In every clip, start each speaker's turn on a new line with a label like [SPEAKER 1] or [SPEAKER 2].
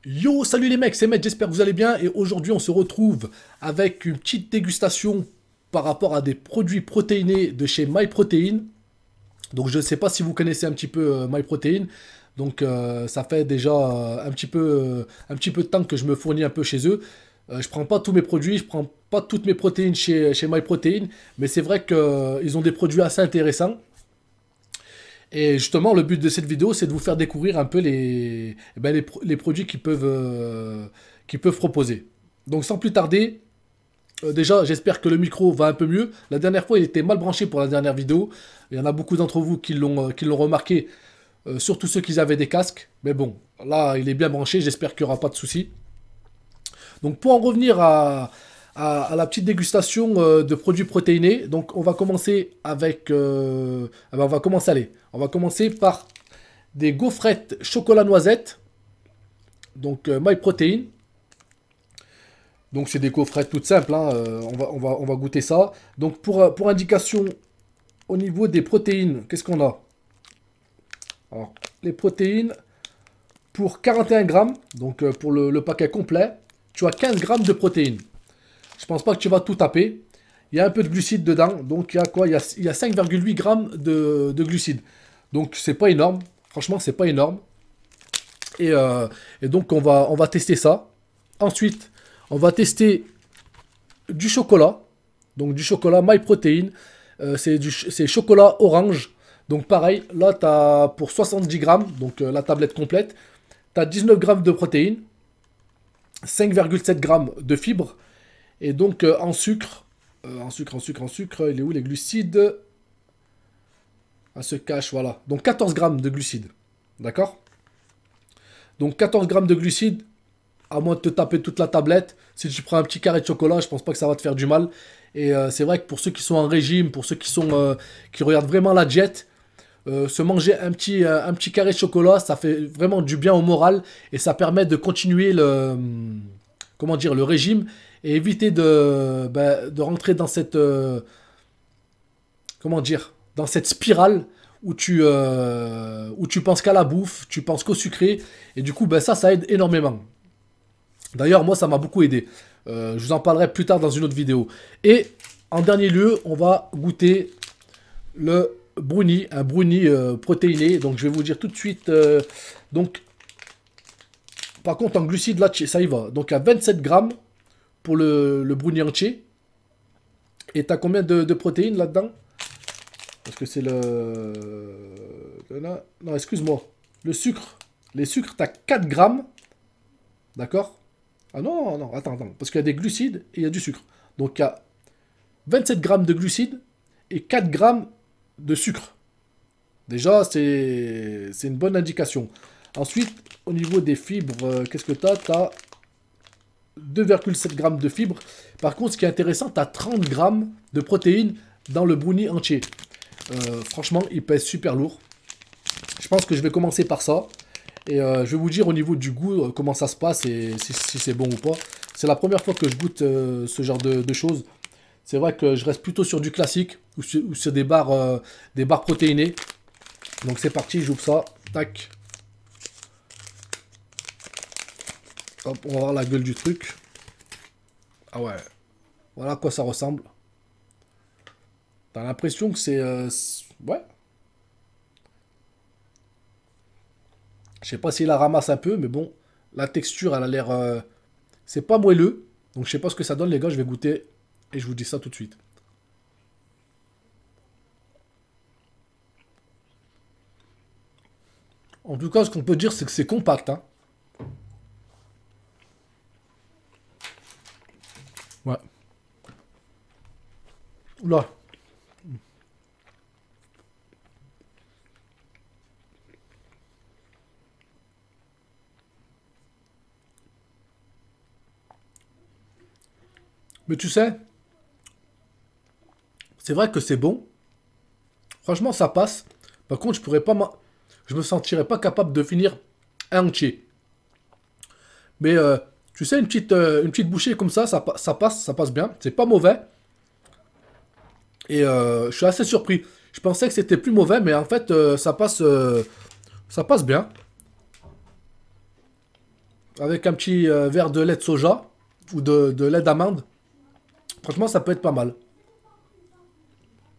[SPEAKER 1] Yo, salut les mecs, c'est Matt, j'espère que vous allez bien. Et aujourd'hui, on se retrouve avec une petite dégustation par rapport à des produits protéinés de chez MyProtein. Donc, je ne sais pas si vous connaissez un petit peu MyProtein. Donc, ça fait déjà un petit peu de temps que je me fournis un peu chez eux. Je prends pas tous mes produits, je prends pas toutes mes protéines chez MyProtein. Mais c'est vrai qu'ils ont des produits assez intéressants. Et justement, le but de cette vidéo, c'est de vous faire découvrir un peu les produits qu'ils peuvent proposer. Donc sans plus tarder, déjà j'espère que le micro va un peu mieux. La dernière fois, il était mal branché pour la dernière vidéo. Il y en a beaucoup d'entre vous qui l'ont remarqué, surtout ceux qui avaient des casques. Mais bon, là, il est bien branché, j'espère qu'il n'y aura pas de soucis. Donc pour en revenir à la petite dégustation de produits protéinés. Donc on va commencer avec... on va commencer par des gaufrettes chocolat noisette. Donc MyProtein. Donc c'est des gaufrettes toutes simples. Hein, on va goûter ça. Donc pour indication au niveau des protéines, qu'est-ce qu'on a? Alors, les protéines pour 41 grammes. Donc pour le paquet complet, tu as 15 grammes de protéines. Je pense pas que tu vas tout taper. Il y a un peu de glucides dedans. Donc il y a quoi? Il y a 5,8 grammes de glucides. Donc c'est pas énorme. Franchement, c'est pas énorme. Et donc on va tester ça. Ensuite, on va tester du chocolat. Donc du chocolat MyProtein. C'est chocolat orange. Donc pareil, là tu as pour 70 grammes, donc la tablette complète, tu as 19 grammes de protéines, 5,7 grammes de fibres. Et donc en sucre, il est où les glucides? Ah, se cache, voilà. Donc 14 grammes de glucides, d'accord? Donc 14 grammes de glucides, à moins de te taper toute la tablette. Si tu prends un petit carré de chocolat, je pense pas que ça va te faire du mal. Et c'est vrai que pour ceux qui sont en régime, pour ceux qui regardent vraiment la diète, se manger un petit carré de chocolat, ça fait vraiment du bien au moral. Et ça permet de continuer le régime. Et éviter de rentrer dans cette... dans cette spirale où tu penses qu'à la bouffe, tu penses qu'au sucré. Et du coup, ça aide énormément. D'ailleurs, moi, ça m'a beaucoup aidé. Je vous en parlerai plus tard dans une autre vidéo. Et en dernier lieu, on va goûter le brownie, un brownie protéiné. Donc, je vais vous dire tout de suite... par contre, en glucides, là, ça y va. Donc, à 27 grammes pour le brownie entier. Et tu as combien de protéines là-dedans? Parce que c'est non, excuse-moi. Le sucre. Les sucres, tu as 4 grammes. D'accord? Ah non, non, attends. Parce qu'il y a des glucides et il y a du sucre. Donc, il y a 27 grammes de glucides et 4 grammes de sucre. Déjà, c'est une bonne indication. Ensuite, au niveau des fibres, qu'est-ce que tu as? Tu as 2,7 grammes de fibres. Par contre, ce qui est intéressant, tu as 30 grammes de protéines dans le brownie entier. Franchement, il pèse super lourd. Je pense que je vais commencer par ça. Et je vais vous dire au niveau du goût comment ça se passe et si c'est bon ou pas. C'est la première fois que je goûte ce genre de choses. C'est vrai que je reste plutôt sur du classique ou sur des barres protéinées. Donc c'est parti, j'ouvre ça. Tac. Hop, on va voir la gueule du truc. Ah ouais. Voilà à quoi ça ressemble. T'as l'impression que c'est... ouais. Je sais pas s'il la ramasse un peu, mais bon. La texture, elle a l'air... c'est pas moelleux. Donc je sais pas ce que ça donne, les gars. Je vais goûter et je vous dis ça tout de suite. En tout cas, ce qu'on peut dire, c'est que c'est compact, hein. Ouais. Oula. Mais tu sais, c'est vrai que c'est bon. Franchement, ça passe. Par contre, je me sentirais pas capable de finir un entier. Mais tu sais, une petite bouchée comme ça passe bien. C'est pas mauvais. Et je suis assez surpris. Je pensais que c'était plus mauvais, mais en fait, ça passe bien. Avec un petit verre de lait de soja ou de lait d'amande. Franchement, ça peut être pas mal.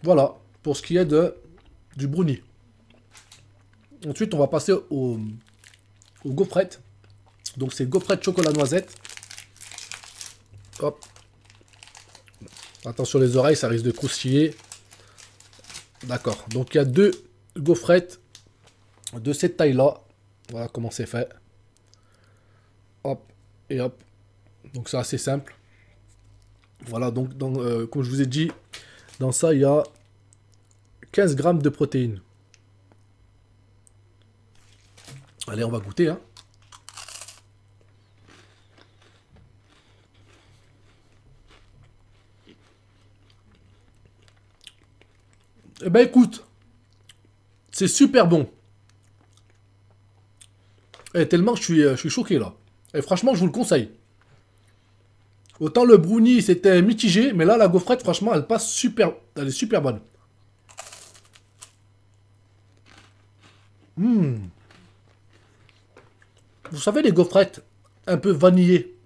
[SPEAKER 1] Voilà, pour ce qui est du brownie. Ensuite, on va passer aux gaufrettes. Donc, c'est gaufrettes chocolat noisette. Hop. Attention les oreilles, ça risque de croustiller. D'accord. Donc, il y a deux gaufrettes de cette taille-là. Voilà comment c'est fait. Hop et hop. Donc, c'est assez simple. Voilà, donc, comme je vous ai dit, dans ça, il y a 15 grammes de protéines. Allez, on va goûter, hein. Eh ben écoute, c'est super bon. Et tellement je suis choqué là. Et franchement, je vous le conseille. Autant le brownie, c'était mitigé, mais là, la gaufrette, franchement, elle passe super. Elle est super bonne. Vous savez, les gaufrettes, un peu vanillées.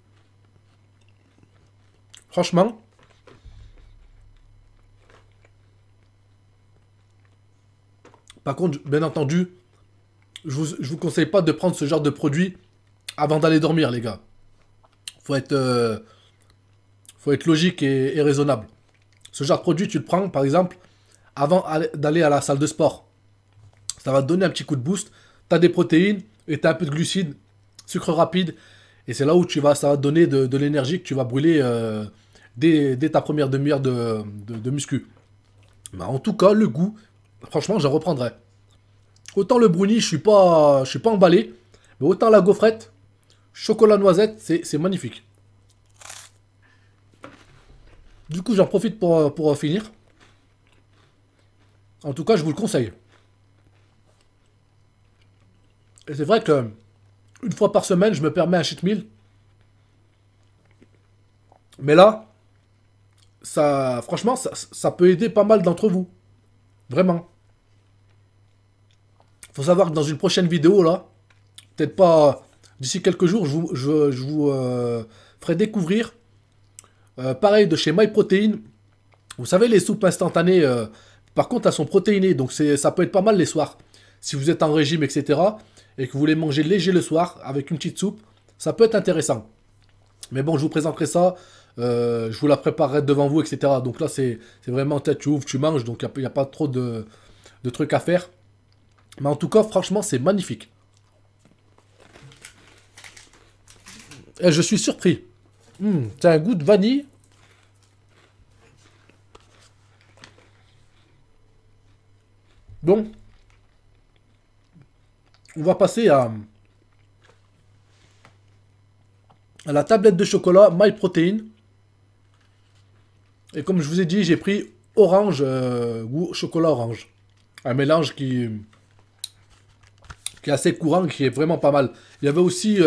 [SPEAKER 1] Franchement. Par contre, bien entendu, je vous conseille pas de prendre ce genre de produit avant d'aller dormir, les gars. Faut être, euh, faut être logique et raisonnable. Ce genre de produit, tu le prends, par exemple, avant d'aller à la salle de sport. Ça va te donner un petit coup de boost. Tu as des protéines et tu as un peu de glucides, sucre rapide. Et c'est là où ça va te donner de l'énergie que tu vas brûler dès ta première demi-heure de muscu. Mais en tout cas, le goût, franchement, j'en reprendrai. Autant le brownie, je suis pas emballé. Mais autant la gaufrette, chocolat noisette, c'est magnifique. Du coup, j'en profite pour finir. En tout cas, je vous le conseille. Et c'est vrai que une fois par semaine, je me permets un cheat meal. Mais là, franchement, ça peut aider pas mal d'entre vous. Vraiment. Faut savoir que dans une prochaine vidéo, là, peut-être pas d'ici quelques jours, je vous ferai découvrir, pareil, de chez MyProtein. Vous savez, les soupes instantanées, par contre, elles sont protéinées, donc ça peut être pas mal les soirs. Si vous êtes en régime, etc., et que vous voulez manger léger le soir, avec une petite soupe, ça peut être intéressant. Mais bon, je vous présenterai ça, je vous la préparerai devant vous, etc. Donc là, c'est vraiment tête, tu ouvres, tu manges, donc il n'y a pas trop de trucs à faire. Mais en tout cas, franchement, c'est magnifique. Et je suis surpris. C'est un goût de vanille. Bon, on va passer à la tablette de chocolat MyProtein. Et comme je vous ai dit, j'ai pris orange, goût chocolat orange. Un mélange qui est assez courant, qui est vraiment pas mal. Il y avait aussi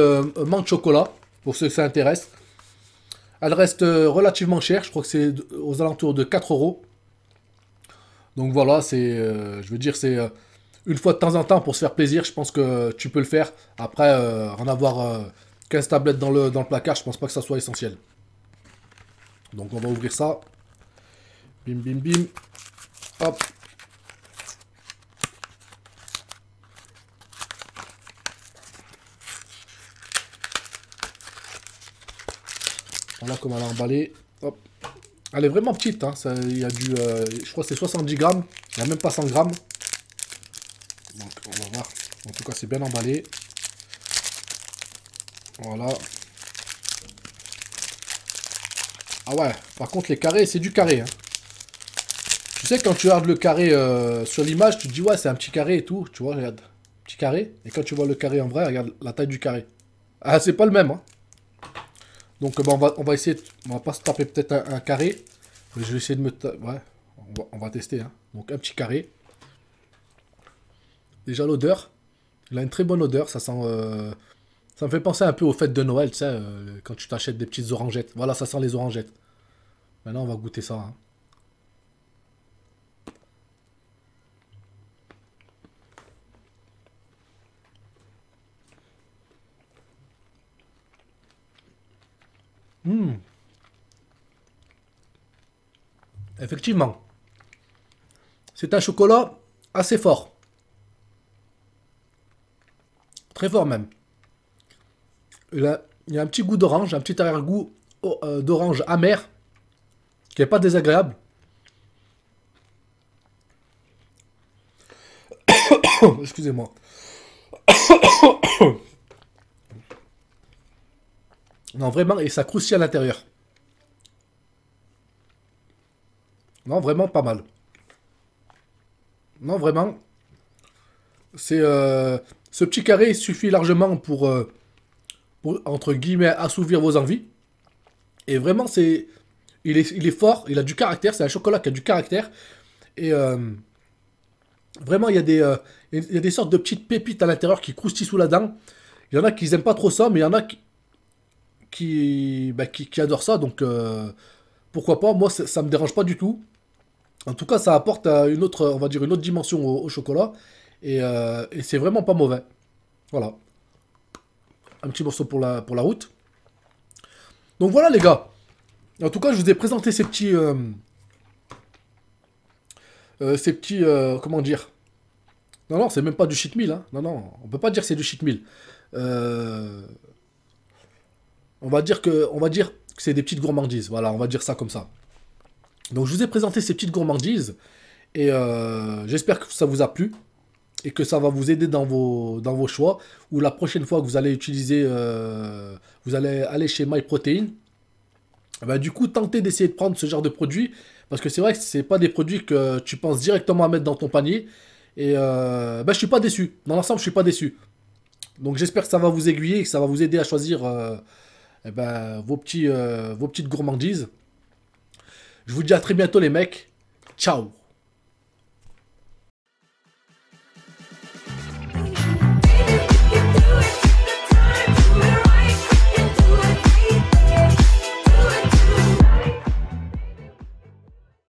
[SPEAKER 1] menthe chocolat, pour ceux que ça intéresse. Elle reste relativement chère, je crois que c'est aux alentours de 4 euros. Donc voilà, je veux dire, c'est une fois de temps en temps pour se faire plaisir, je pense que tu peux le faire. Après, en avoir 15 tablettes dans le placard, je pense pas que ça soit essentiel. Donc on va ouvrir ça. Bim bim bim. Hop. Voilà comment elle est emballée. Hop. Elle est vraiment petite, hein. Il y a je crois que c'est 70 grammes. Il n'y a même pas 100 grammes. Donc on va voir. En tout cas, c'est bien emballé. Voilà. Ah ouais, par contre, les carrés, c'est du carré, hein. Tu sais, quand tu regardes le carré sur l'image, tu te dis, ouais, c'est un petit carré et tout. Tu vois, regarde. Petit carré. Et quand tu vois le carré en vrai, regarde la taille du carré. Ah, c'est pas le même, hein. Donc, bah, on va essayer. On va pas se taper peut-être un carré. Mais je vais essayer de me. Ouais, on va tester, hein. Donc, un petit carré. Déjà, l'odeur. Il a une très bonne odeur. Ça sent. Ça me fait penser un peu aux fêtes de Noël, tu sais, quand tu t'achètes des petites orangettes. Voilà, ça sent les orangettes. Maintenant, on va goûter ça, hein. Effectivement. C'est un chocolat assez fort. Très fort même. Il y a un petit goût d'orange, un petit arrière-goût d'orange amer, qui n'est pas désagréable. Excusez-moi. Non, vraiment, et ça croustille à l'intérieur. Non, vraiment pas mal. Non, vraiment. C'est ce petit carré suffit largement pour, entre guillemets, assouvir vos envies. Et vraiment, il est fort, il a du caractère. C'est un chocolat qui a du caractère. Et vraiment, il y a des sortes de petites pépites à l'intérieur qui croustillent sous la dent. Il y en a qui n'aiment pas trop ça, mais il y en a qui adorent ça. Donc, pourquoi pas? Moi, ça me dérange pas du tout. En tout cas, ça apporte une autre, on va dire, une autre dimension au chocolat. Et c'est vraiment pas mauvais. Voilà. Un petit morceau pour la route. Donc voilà, les gars. En tout cas, je vous ai présenté comment dire? Non, non, c'est même pas du cheat meal, hein. Non, non, on peut pas dire que c'est du cheat meal. Euh, on va dire que c'est des petites gourmandises. Voilà, on va dire ça comme ça. Donc, je vous ai présenté ces petites gourmandises. Et j'espère que ça vous a plu. Et que ça va vous aider dans vos choix. Ou la prochaine fois que vous allez vous allez aller chez MyProtein. Bah, du coup, tentez d'essayer de prendre ce genre de produit. Parce que c'est vrai que c'est pas des produits que tu penses directement à mettre dans ton panier. Et bah, je suis pas déçu. Dans l'ensemble, je suis pas déçu. Donc j'espère que ça va vous aiguiller et que ça va vous aider à choisir eh ben, vos petites gourmandises. Je vous dis à très bientôt les mecs. Ciao.